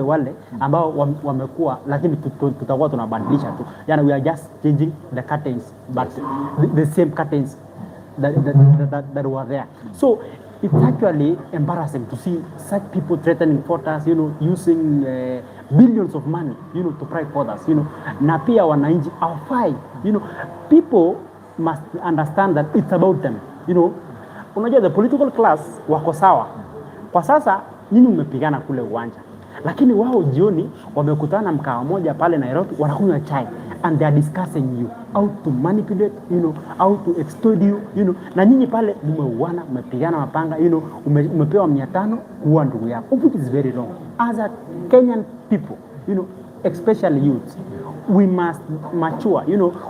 wale ambao wamekuwa, lakini tutakuwa tunabadilisha tu. Yani we are just changing the curtains, but the same curtains that were there. So it's actually embarrassing to see such people threatening voters, using billions of money, to pray for us, na pia wananchi hawafai, people must understand that it's about them, Unajua the political class wako sawa. Kwa sasa nyinyi mmepigana kule uwanja, lakini wao jioni wamekutana mkawa moja pale Nairobi, wanakunywa chai and they are discussing you how to manipulate, how to extort you, na nyinyi pale mmeuana, mmepigana mapanga, umepewa 500 kuua ndugu yako, which is very wrong. As a Kenyan people, especially youth, we must mature,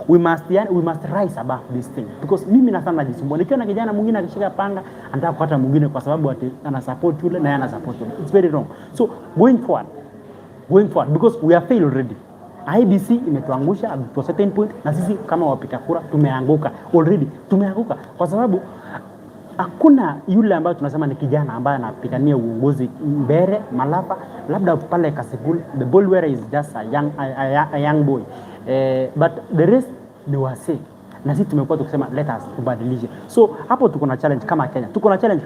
we must rise above this thing, because mimi na sana jisumbua nikiona kijana mwingine akishika panga anataka kukata mwingine kwa sababu ana support yule na yeye ana support yule. It's very wrong. So going forward, because we are failed already. IBC imetuangusha at a certain point, na sisi kama wapiga kura tumeanguka already, kwa sababu hakuna yule ambaye tunasema ni kijana ambaye anapigania uongozi mbele Malapa, labda pale Kasipul, the ball wearer is just a young boy, but the rest ni wase, na sisi tumekuwa tukisema let us tubadilishe. So hapo tuko na challenge kama Kenya,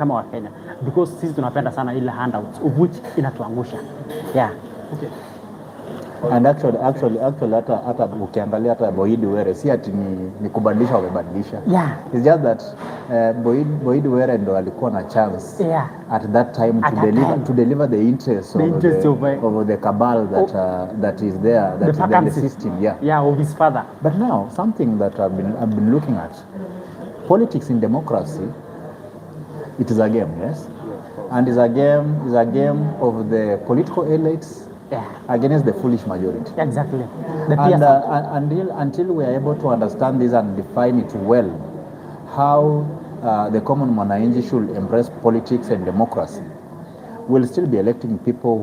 wa Kenya, because sisi tunapenda sana ile handouts of which inatuangusha. Yeah. Okay. And actually hata ukiangalia hata Boyd Were si ati ni kubadilisha wamebadilisha. Yeah. It's just that Boyd Were ndo alikuwa na chance, yeah, at that time to deliver the interest of the cabal that is there, the system, of his father. But now something that I've been looking at, politics in democracy, it is a game, yes, and is a game of the political elites against the foolish majority. Exactly. And until we are able to understand this and define it well, how the common mwananchi should embrace politics and democracy, we'll still be electing people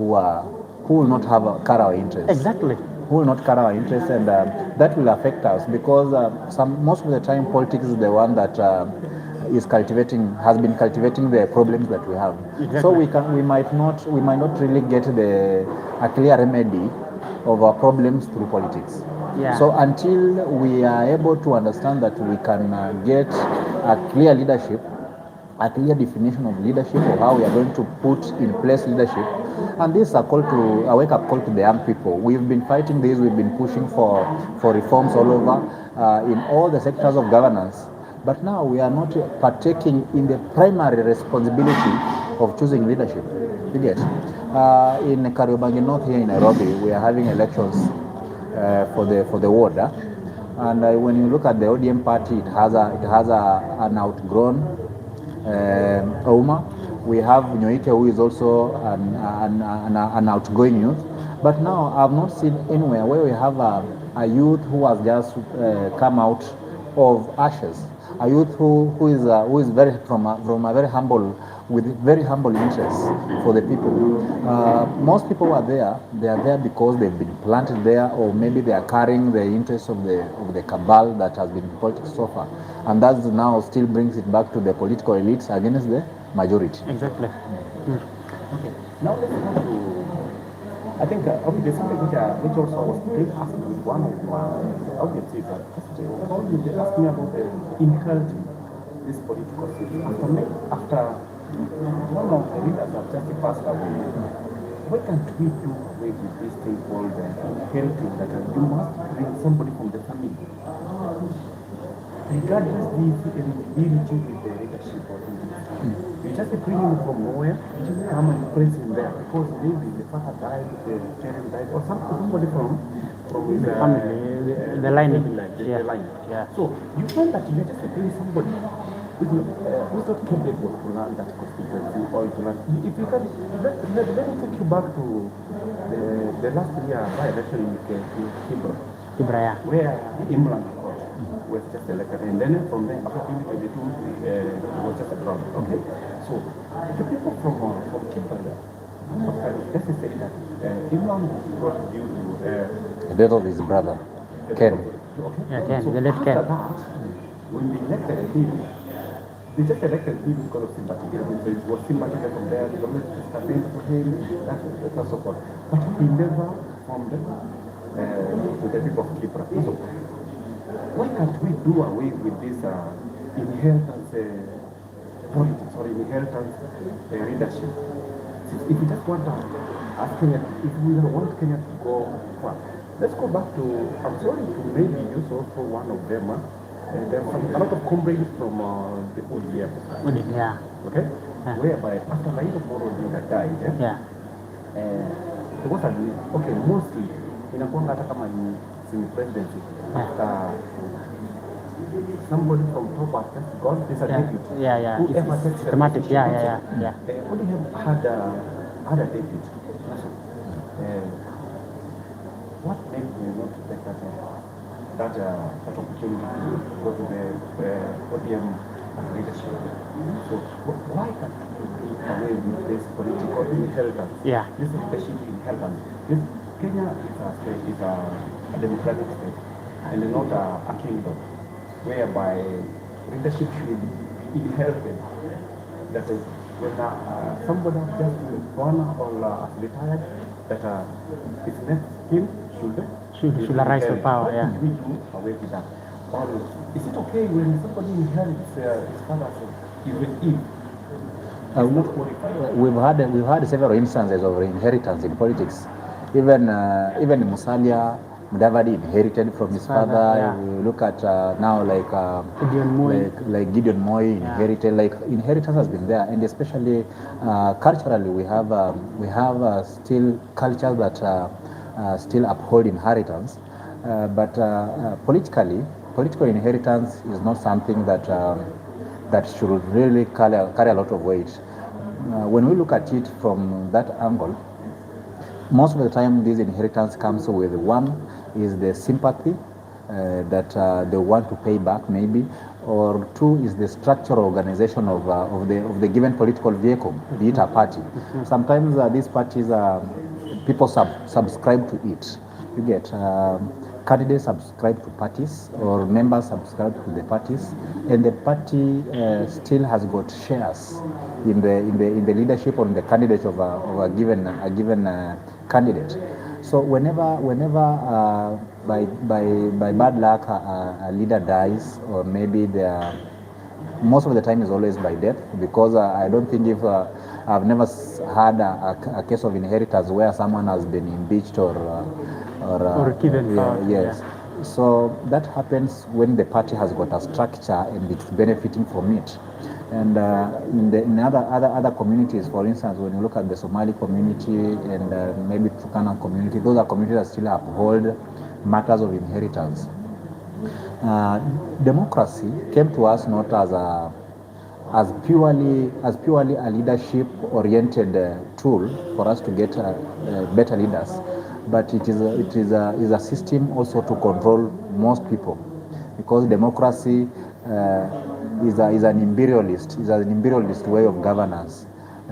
who will not carry our interests. Exactly. Who will not carry our interests, and that will affect us, because most of the time politics is the one that has been cultivating the problems that we have. Exactly. So we might not really get a clear remedy of our problems through politics. Yeah. So until we are able to understand that we can get a clear leadership, a clear definition of leadership, or how we are going to put in place leadership, and this is a wake-up call to the young people. We've been fighting this, we've been pushing for reforms all over in all the sectors of governance. But now we are not partaking in the primary responsibility of choosing leadership. You get? In Kariobangi North here in Nairobi, we are having elections for the ward. And when you look at the ODM party, it has an outgrown Ouma. We have Nyoike, who is also an outgoing youth. But now I've not seen anywhere where we have a youth who has just come out of ashes. A youth who is very from a very humble, with very humble interests for the people. Most people are there. They are there because they've been planted there, or maybe they are carrying the interests of the cabal that has been in politics so far, and that now still brings it back to the political elites against the majority. Exactly. Okay. Now let's go to. I think there's something which also was asking with one of the audiences that they asked me about inheriting this political system. After one of the leaders have just passed away, what can we do with this thing called inheriting, that you must bring somebody from the family? Regardless if it will be with the leadership or you just bring him from nowhere, you just come and place him there because maybe the father died, the parent died, or somebody from the family, the line. The line. Yeah. So you find that you just bring somebody who's not capable to run that constituency, or to run. If you can, let me take you back to the last year by-election in Kibra, where Imran was just elected, and then from there, after 2022, was just a draw. Okay, so the people from Kibra, let's say that Imran brought due to the death of his brother, Ken. Okay. Yeah, Ken, so the late Ken. After that, when we elected him, they just elected him because of sympathy. It was sympathy from there, the government campaigned for him, that's so forth. But he never formed with the people of Kipra. So, why can't we do away with this inheritance politics or inheritance leadership? If we just want as Kenya, if we want Kenya to go far, let's go back to, I'm sorry to maybe use also one of them. There's a lot of comrades from the ODM. Yeah. Okay? Yeah. Whereby after Raila died, Yeah. there was okay, mostly inakuanga hata kama ni presidency. Somebody from top has just gone, there's a deputy. Yeah. Whoever takes the Systematic. position. Yeah. ODM had a deputy. What made you not to take that opportunity to go to the ODM leadership? So why can't we do away with this political inheritance? Yeah. This leadership inheritance. Kenya is a democratic state and not a kingdom whereby leadership should be inherited. That is, when somebody has just been born or retired, that his next king should arise to power. Yeah. We do away with that. Or is it okay when somebody inherits his father's even if we've had several instances of inheritance in politics. Even Musalia Mudavadi inherited from his father. Yeah. We look at now like Gideon Moi inherited. Like inheritance has been there, and especially culturally, we have still cultures that still uphold inheritance. But political inheritance is not something that should really carry a lot of weight. When we look at it from that angle, most of the time this inheritance comes with, one is the sympathy that they want to pay back maybe, or two is the structural organization of the given political vehicle, be it a party. Sometimes these parties people subscribe to it. You get candidates subscribe to parties, or members subscribe to the parties, and the party still has got shares in the leadership or in the candidate of a given candidate. So whenever by bad luck a leader dies, or maybe most of the time is always by death, because I don't think if I've never had a case of inheritance where someone has been impeached or given power. Yes. Yeah. So that happens when the party has got a structure and it's benefiting from it. And in other communities, for instance, when you look at the Somali community and maybe Turkana community, those are communities that still uphold matters of inheritance. Democracy came to us not as purely a leadership-oriented tool for us to get better leaders, but it is a system also to control most people, because democracy is an imperialist way of governance.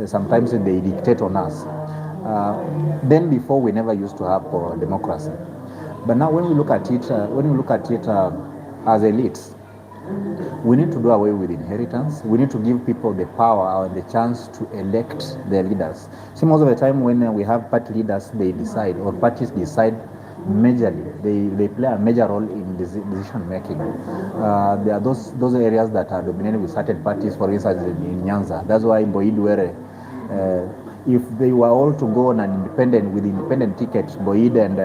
Sometimes they dictate on us. Then before we never used to have democracy, but now when we look at it as elites, we need to do away with inheritance. We need to give people the power and the chance to elect their leaders. See, most of the time when we have party leaders, they decide, or parties decide majorly. They play a major role in decision making. There are those areas that are dominated with certain parties, for instance, in Nyanza. That's why Boid if they were all to go on an independent tickets, Boid and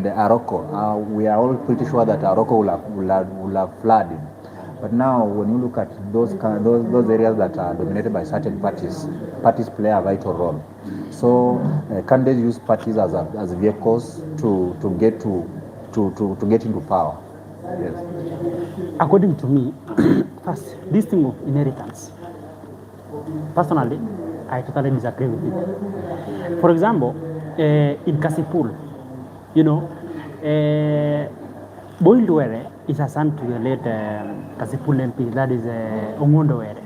Aroko, we are all pretty sure that Aroko will have flooded. But now, when you look at those areas that are dominated by certain parties play a vital role. So candidates use parties as vehicles to get into power. Yes. According to me, first, this thing of inheritance, personally, I totally disagree with it. For example, in Kasipul, Boyd Were is a son to the late Kasipul MP, that is Ongondo Were.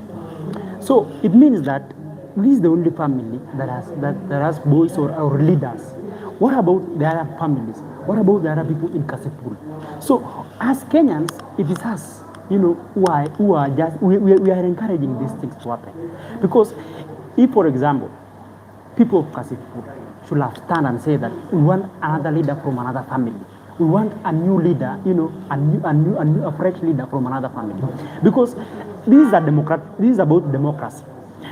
So it means that this is the only family that has boys or leaders. What about the other families? What about the other people in Kasipul? So as Kenyans, it is us who are just, we are encouraging these things to happen. Because if, for example, people of Kasipul should have stand and say that we want another leader from another family. We want a new leader, a fresh leader from another family. Because this is about democracy.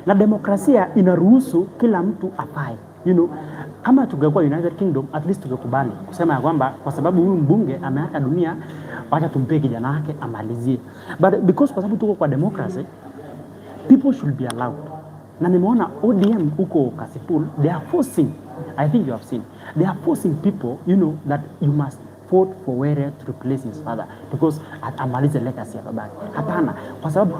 Na demokrasia inaruhusu kila mtu afae. Kama tungekuwa United Kingdom, at least tungekubali kusema ya kwamba kwa sababu huyu mbunge ameacha dunia, wacha tumpe kijana wake amalizie. But because kwa sababu tuko kwa democracy, people should be allowed. Na nimeona ODM huko Kasipul, they are forcing, I think you have seen, they are forcing people, that you must vote for Were to replace his father because amalize legacy ya babake. Hapana, kwa sababu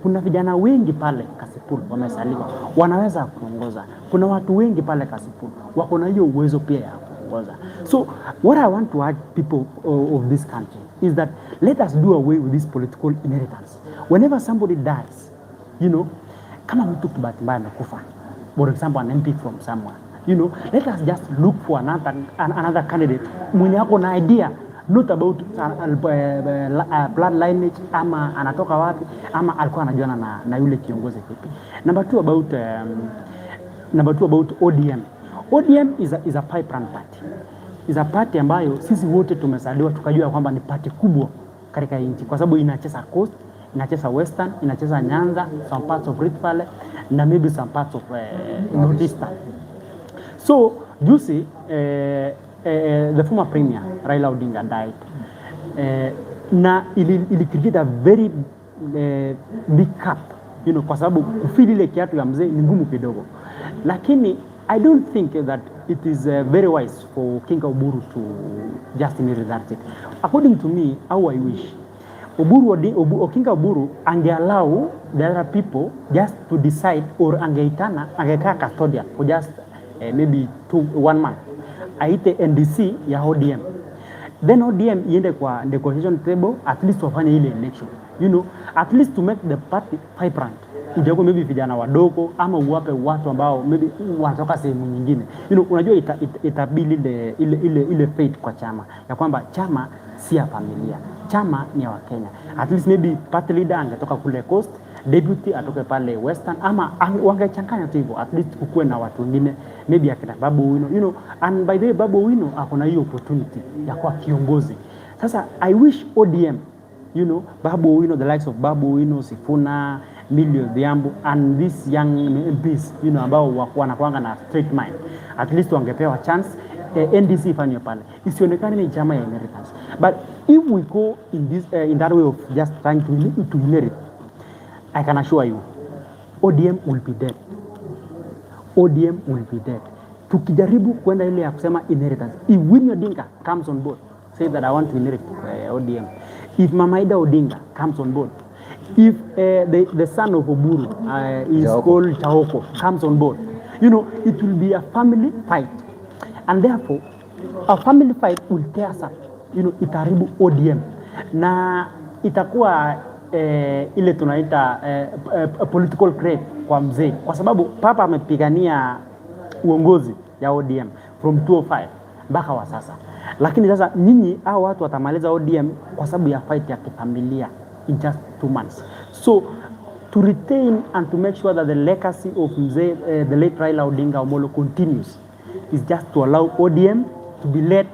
kuna vijana wengi pale Kasipul wamesaliwa, wanaweza kuongoza. Kuna watu wengi pale Kasipul wako na hiyo uwezo pia ya kuongoza. So what I want to urge people of this country is that let us do away with this political inheritance. Whenever somebody dies, kama mtu kibahati mbaya amekufa, for example an MP from somewhere, let us just look for another candidate mwenye ako na idea, not about blood lineage ama anatoka wapi ama alikuwa anajuana na yule kiongozi kipi. Number two about ODM. ODM is a pipeline party. Is a party ambayo sisi wote tumesaliwa tukajua kwamba ni party kubwa katika nchi kwa sababu inacheza coast, inacheza western, inacheza Nyanza, some parts of Rift Valley na maybe some parts of northeastern. So you see, the former premier Raila Odinga died. Na ili create a very big gap, kwa sababu kufili ile kiatu ya mzee ni ngumu kidogo. Lakini I don't think that it is very wise for King Oburu to just inherit that seat. According to me, how I wish, King Oburu angeallow the other people just to decide, or angekaa custodian for just maybe 1 month. Aite NDC ya ODM. Then ODM iende kwa negotiation table, at least wafanye ile election. At least to make the party vibrant. Ujeko maybe vijana wadogo ama uwape watu ambao maybe wanatoka sehemu nyingine. Unajua itabili ile faith kwa chama. Ya kwamba chama si ya familia. Chama ni ya Wakenya. At least maybe party leader angetoka kule coast, deputy atoke pale western ama wangechanganya tu hivyo. At least kukuwe na watu wengine maybe akina Babu Oeino, and by the way Babu Oeino akona hiyo opportunity ya kuwa kiongozi. Sasa I wish ODM, Babu Oeino, the likes of Babu Oeino, Sifuna, Millie Odhiambo and these young MPs, ambao wanakuanga na straight mind, at least wangepewa chance. NDC ifanywe pale, isionekane ni chama ya inheritance. But if we go in that way of just trying to inherit, I can assure you ODM will be dead. ODM will be dead. Tukijaribu kwenda ile ya kusema inheritance, if Winnie Odinga comes on board, say that I want to inherit ODM. If Mama Ida Odinga comes on board, if the son of Oburu is called Chahoko comes on board, it will be a family fight. And therefore, a family fight will tear us up. Itaribu ODM. Na itakuwa ile tunaita political crave kwa mzee. Kwa sababu papa amepigania uongozi ya ODM from 2005 mpaka wa sasa. Lakini sasa nyinyi hao watu watamaliza ODM kwa sababu ya fight ya kifamilia in just 2 months. So to retain and to make sure that the legacy of the late Raila Odinga Omolo continues is just to allow ODM to be led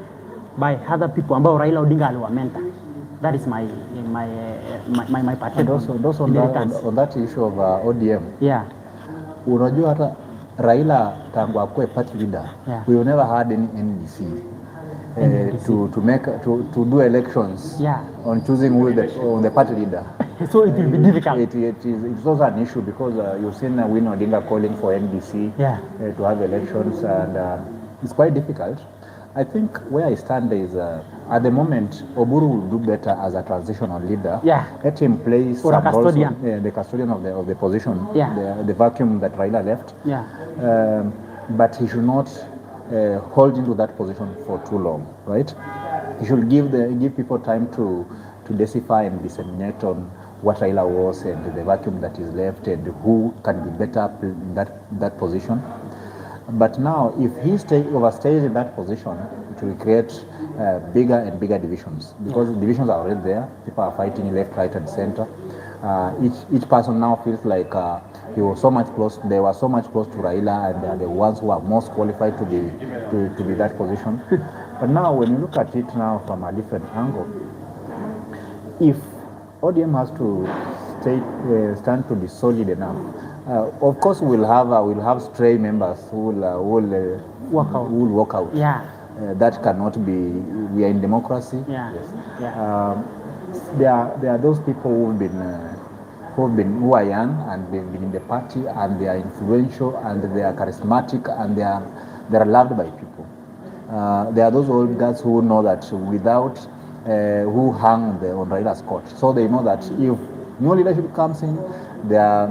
by other people ambao Raila Odinga aliwamenta. That is my part. And also on that issue of ODM. Yeah. Unajua hata Raila tangu akue party leader, yeah, we never had any NDC. To do elections, yeah, on choosing who on the party leader. So it will be difficult. It's also an issue because you've seen Winnie Odinga calling for NDC, yeah, to have elections, and it's quite difficult. I think where I stand is at the moment Oburu will do better as a transitional leader. Yeah. Let him play or a custodian. The custodian of the position. Yeah. The vacuum that Raila left. Yeah. But he should not hold into that position for too long, right? He should give people time to decify and disseminate on what Raila was and the vacuum that is left and who can be better in that position. But now, if he overstays in that position, it will create bigger and bigger divisions, because divisions are already there. People are fighting left, right, and center. Each person now feels like they were so much close to Raila, and they are the ones who are most qualified to be that position. But now, when you look at it now from a different angle, if ODM has to stand to be solid enough, of course we'll have stray members who will walk out. Yeah. That cannot be. We are in democracy. Yeah. Yes. Yeah. There are those people who are young and they've been in the party and they are influential and they are charismatic and they are loved by people. There are those old guys who know that without who hung on Raila's court, so they know that if new leadership comes in, their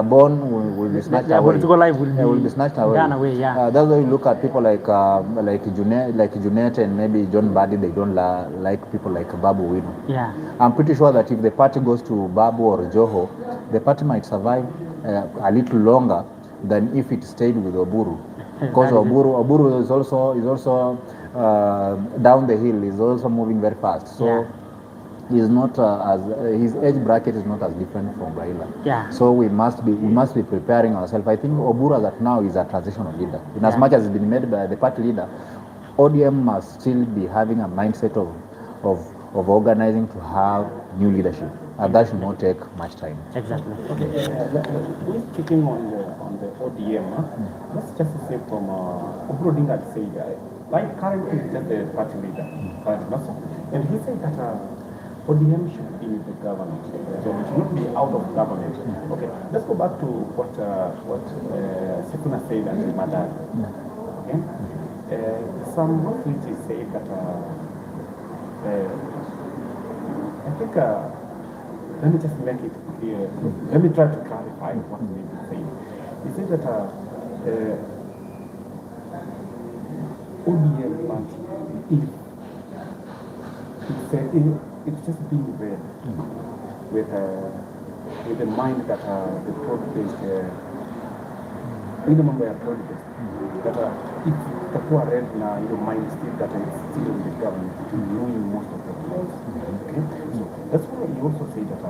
bone will be snatched away. Will be snatched away. Done away. Yeah. That's why you look at people like Junet and maybe John Badi. They don't like people like Babu. Yeah. I'm pretty sure that if the party goes to Babu or Joho, the party might survive a little longer than if it stayed with Oburu. Because Oburu is also down the hill. Is also moving very fast. So. He's not his age bracket is not as different from Raila. Yeah. So we must be preparing ourselves. I think Oburu as at now is a transitional leader. In as much as it's been made by the party leader, ODM must still be having a mindset of organizing to have new leadership, and that should not take much time. Exactly. Okay. Speaking on the ODM, let's just say from Oburu Odinga said, like currently he's just the party leader, and he said that. ODM should be in the government, so it should not be out of government. Okay, let's go back to what Sekuna said at the Madad. Okay, some authorities say that I think let me just make it clear. Let me try to clarify what they say. He said that ODM party, it's just being read with the mind that the broad-based minimum way broad-based that if the poor read now your mind still that it's still in the government to knowing most of the things. Okay, so that's why you also say that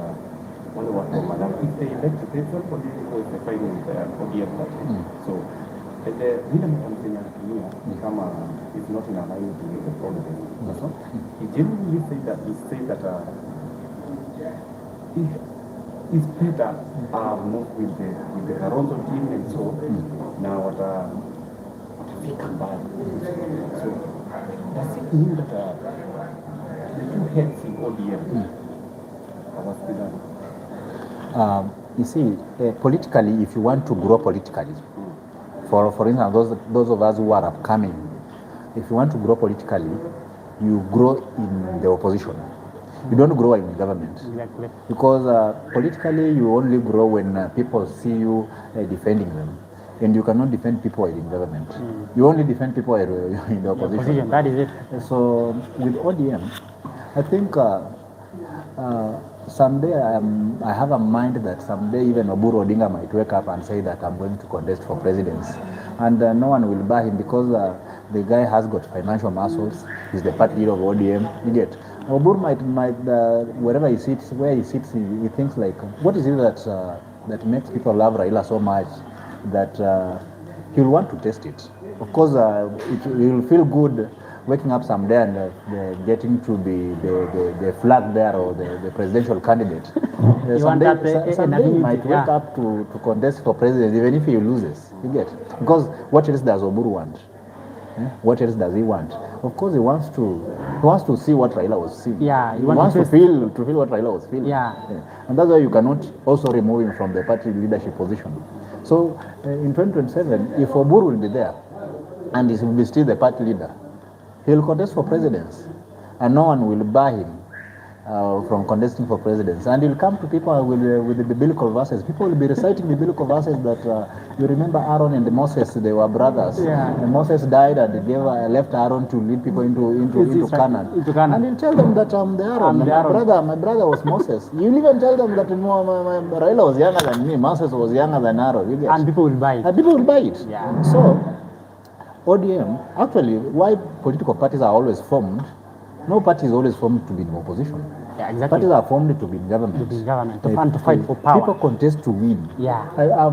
one of Madam, if they elect the president for the final ODM party, so the minimum Tanzania is not in alignment with the politics. He genuinely said that it's better move with the Karonzo team and so now what we come back. So does it mean that the two heads in ODM was done? You see, politically, if you want to grow politically, for instance, those of us who are upcoming, if you want to grow politically, you grow in the opposition. You don't grow in government. Exactly. Because politically, you only grow when people see you defending them. And you cannot defend people in government. You only defend people in the opposition. That is it. So with ODM, I think someday I have a mind that someday even Oburu Odinga might wake up and say that I'm going to contest for presidency. And no one will buy him because the guy has got financial muscles. He's the party leader of ODM. You get. Oburu might wherever he sits, where he sits, he thinks like, what is it that makes people love Raila so much that he'll want to test it. Of course, he'll feel good waking up someday and getting to be the flag bearer or the presidential candidate. Someday he might wake up to contest for president even if he loses. You get. Because what else does Oburu want? What else does he want? Of course, he wants to see what Raila was seeing. Yeah, he wants to feel what Raila was feeling. Yeah. And that's why you cannot also remove him from the party leadership position. So in 2027, if Oburu will be there and he will be still the party leader, he will contest for presidency, and no one will bar him from contesting for presidency. And he'll come to people with the biblical verses. People will be reciting the biblical verses that you remember Aaron and Moses, they were brothers. Yeah. And Moses died and left Aaron to lead people into Canaan. And he'll tell them that I'm the Aaron. My brother was Moses. You'll even tell them that Raila was younger than me, Moses was younger than Aaron. And people will buy it. And people will buy it. Yeah. So ODM, actually, why political parties are always formed, no party is always formed to be in opposition. Yeah, exactly. Parties are formed to be in government. To be in government, to fight for power. People contest to win. Yeah. I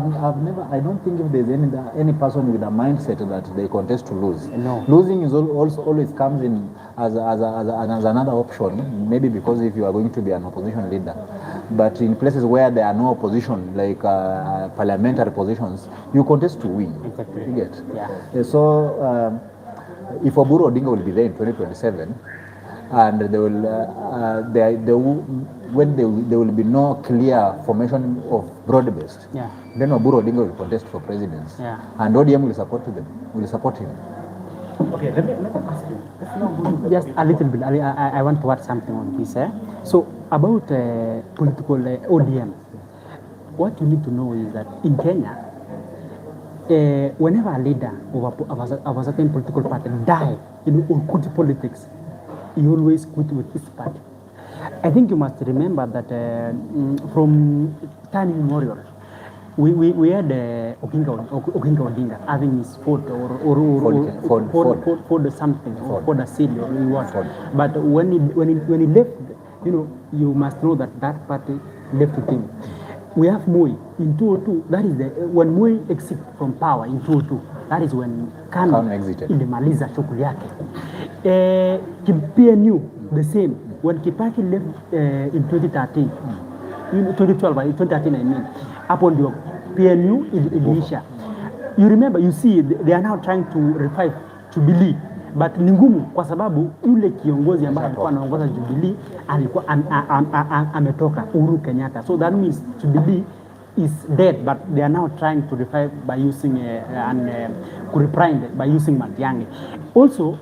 don't think if there's any person with a mindset that they contest to lose. No. Losing is also always comes in as another option, maybe because if you are going to be an opposition leader. But in places where there are no opposition, like parliamentary positions, you contest to win. Exactly. You get? Yeah. So if Oburu Odinga will be there in 2027, and there will be no clear formation of broad-based. Yeah. Then Oburu Odinga will contest for presidency. Yeah. And ODM will support him. Okay, let me ask you. Let's now go to the Just a little bit. I want to add something on this. So about political ODM, what you need to know is that in Kenya, whenever a leader of a certain political party die or quit politics, he always quit with his party. I think you must remember that from time immemorial, we had Oginga Odinga having his Ford or Ford something or Ford a city or what. But when he left, you must know that party left with him. We have Moi in 2002. That is when Moi exit from power in 2002. That is when KANU exited. Ilimaliza shughuli yake. PNU the same. When Kibaki left in 2013, 2012, 2013 I mean, hapo ndio PNU iliisha. You remember, you see, they are now trying to revive Jubilee, but ni ngumu kwa sababu yule kiongozi ambaye alikuwa anaongoza Jubilee alikuwa ametoka, Uhuru Kenyatta. So that means Jubilee is dead, but they are now trying to revive by using by using Matiang'i. Also,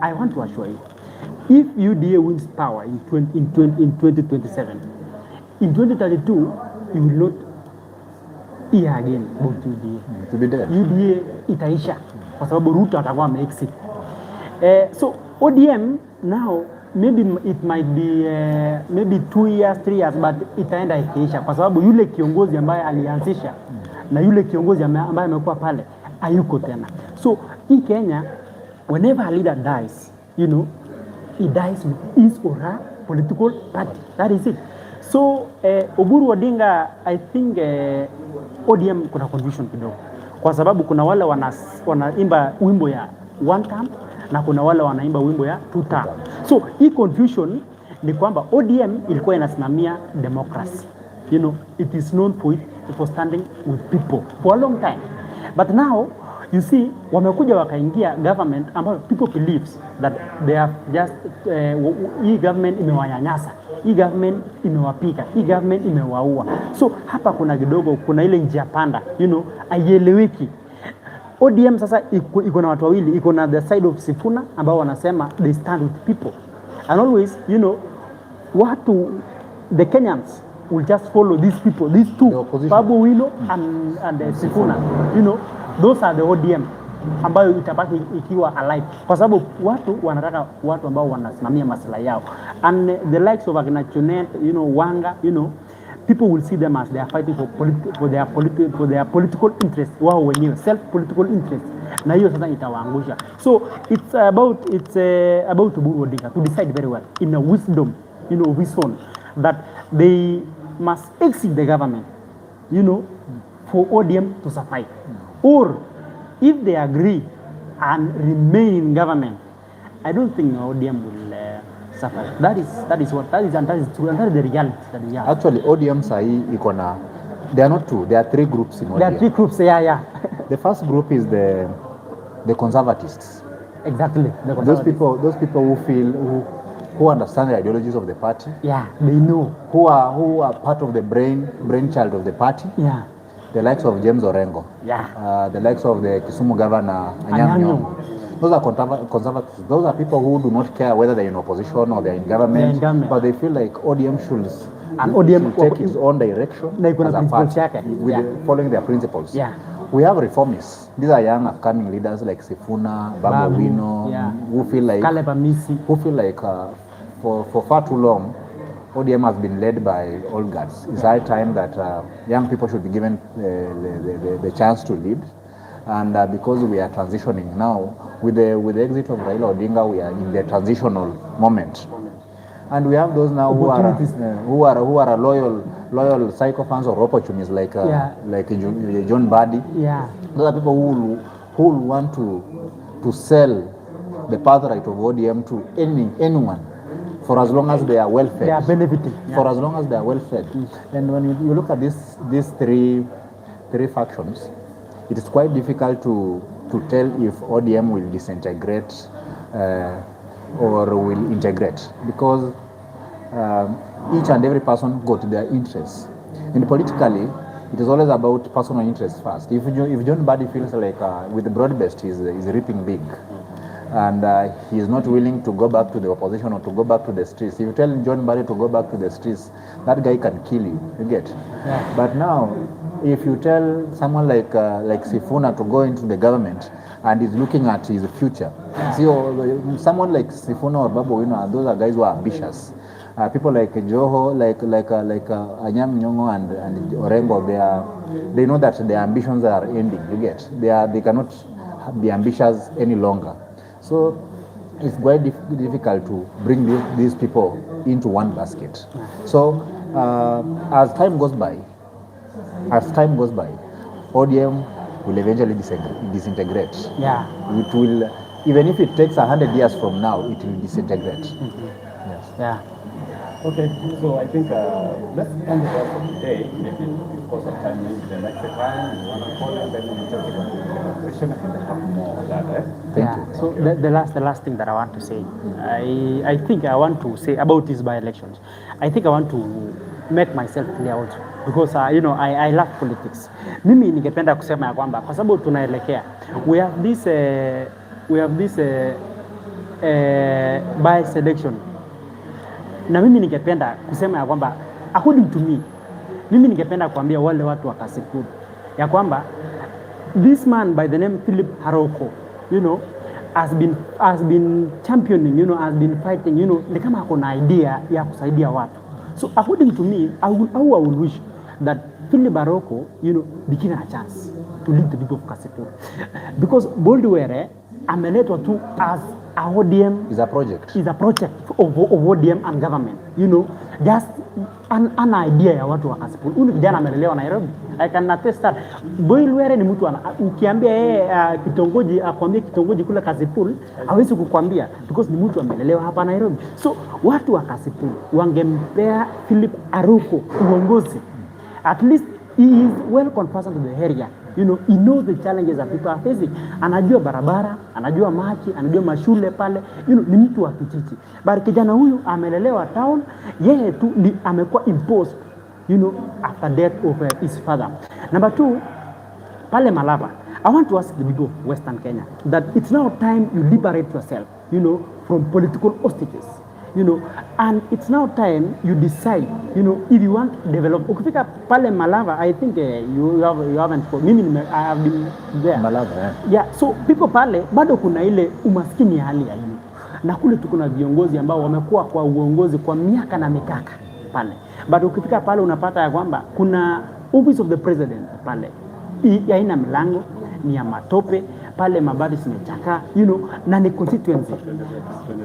I want to assure you, if UDA wins power in 2027, in 2032, you will not hear again about UDA. To be dead. UDA itaisha kwa sababu Ruto atakuwa ame-exit. So ODM now, maybe it might be maybe 2 years, 3 years, but itaenda ikiisha kwa sababu yule kiongozi ambaye alianzisha na yule kiongozi ambaye amekuwa pale hayuko tena. So in Kenya, whenever a leader dies, he dies with his or her political party. That is it. So Oburu Odinga, I think ODM kuna confusion kidogo kwa sababu kuna wale wanaimba wimbo ya one term na kuna wale wanaimba wimbo ya two term. So hii confusion ni kwamba ODM ilikuwa inasimamia democracy. It is known for standing with people for a long time. But now you see, wamekuja wakaingia government ambayo people believes that they have just hii government imewanyanyasa, hii government imewapika, hii government imewaua. So hapa kuna ile njia panda, haieleweki. ODM sasa iko na watu wawili, iko na the side of Sifuna ambao wanasema they stand with people. And always, the Kenyans will just follow these people, these two, Babu Oeino and Sifuna. Those are the ODM ambayo itabaki ikiwa alive kwa sababu watu wanataka watu ambao wanasimamia maslahi yao, and the likes of Agnachonet, Wanga, people will see them as they are fighting for their political interest, wao wenyewe, self political interest, na hiyo sasa itawaangusha. So it's about Oburu Odinga to decide very well in a wisdom of his own that they must exit the government for ODM to survive. Or if they agree and remain in government, I don't think ODM will suffer. That is true, and that is the reality that we have. Actually, ODM sahi ikona, there are not two, there are 3 groups in ODM. There are 3 groups, yeah. The first group is the conservatists. Exactly. Those people who understand the ideologies of the party. Yeah, they know. Who are part of the brainchild of the party. Yeah. The likes of James Orengo. Yeah. The likes of the Kisumu governor, Anyang' Nyong'o. Those are conservatives. Those are people who do not care whether they're in opposition or they're in government, but they feel like ODM should take its own direction as a party, following their principles. Yeah. We have reformists. These are young upcoming leaders like Sifuna, Babu Oeino, who feel like for far too long ODM has been led by old guards. It's high time that young people should be given the chance to lead. And because we are transitioning now, with the exit of Raila Odinga, we are in the transitional moment. And we have those now who are loyal psycho fans or opportunists like John Badi. Yeah. Those are people who will want to sell the birthright of ODM to anyone for as long as they are well fed. They are benefiting. For as long as they are well fed. And when you look at these three factions, it is quite difficult to tell if ODM will disintegrate or will integrate, because each and every person got their interests. And politically, it is always about personal interests first. If John Badi feels like with the broad-based he's reaping big, and he is not willing to go back to the opposition or to go back to the streets. If you tell John Badi to go back to the streets, that guy can kill you get? Yeah. But now, if you tell someone like Sifuna to go into the government and is looking at his future, see, someone like Sifuna or Babu, those are guys who are ambitious. People like Joho, like Anyang Nyong'o and Orengo, they know that their ambitions are ending. You get? They cannot be ambitious any longer. So it's quite difficult to bring these people into one basket. So as time goes by, ODM will eventually disintegrate. Yeah. It will, even if it takes 100 years from now, it will disintegrate. Yes. Yeah. Okay, so I think let's end the rest of the day. Maybe because of time, maybe the next time you want to call and then we just take a question and have more of that. Thank you. So the last thing that I want to say, I think I want to say about these by-elections. I think I want to make myself clear also, because I love politics. Mimi ningependa kusema ya kwamba kwa sababu tunaelekea, we have this by-selection. Na mimi ningependa kusema ya kwamba according to me, mimi ningependa kuambia wale watu wa Kasipul ya kwamba this man by the name Philip Haroko, has been championing, has been fighting, ni kama ako na idea ya kusaidia watu. So according to me, I will wish that Philip Haroko, be given a chance to lead the people of Kasipul, because Boldwere ameletwa tu as a ODM is a project of ODM and government, just an idea ya watu wa Kasipul. Huyu kijana amelelewa Nairobi. I can attest that Boldwere ni mtu ukiambia yeye kitongoji akwambie kitongoji kule Kasipul hawezi kukwambia, because ni mtu amelelewa hapa Nairobi. So watu wa Kasipul wangempea Philip Haroko uongozi. At least he is well conversant to the area. He knows the challenges that people are facing. Anajua barabara, anajua maji, anajua mashule pale. Ni mtu wa kijiji. Bali kijana huyu amelelewa town, yeye tu amekuwa imposed, after death of his father. Number 2, pale Malaba, I want to ask the people of Western Kenya that it's now time you liberate yourself, from political hostages. And it's now time you decide, if you want to develop. Ukifika pale Malava, I think you haven't. I have been there. Malava, yeah. So people pale bado kuna ile umaskini ya hali ya juu, na kule tuko na viongozi ambao wamekuwa kwa uongozi kwa miaka na mikaka pale. Bado ukifika pale unapata ya kwamba kuna office of the president pale haina milango, ni ya matope pale, mabadi zimechakaa, na ni constituency.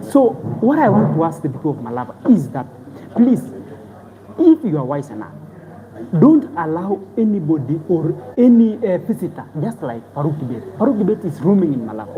So what I want to ask the people of Malava is that, please, if you are wise enough, don't allow anybody or any visitor, just like Faruk Kibet. Faruk Kibet is roaming in Malava.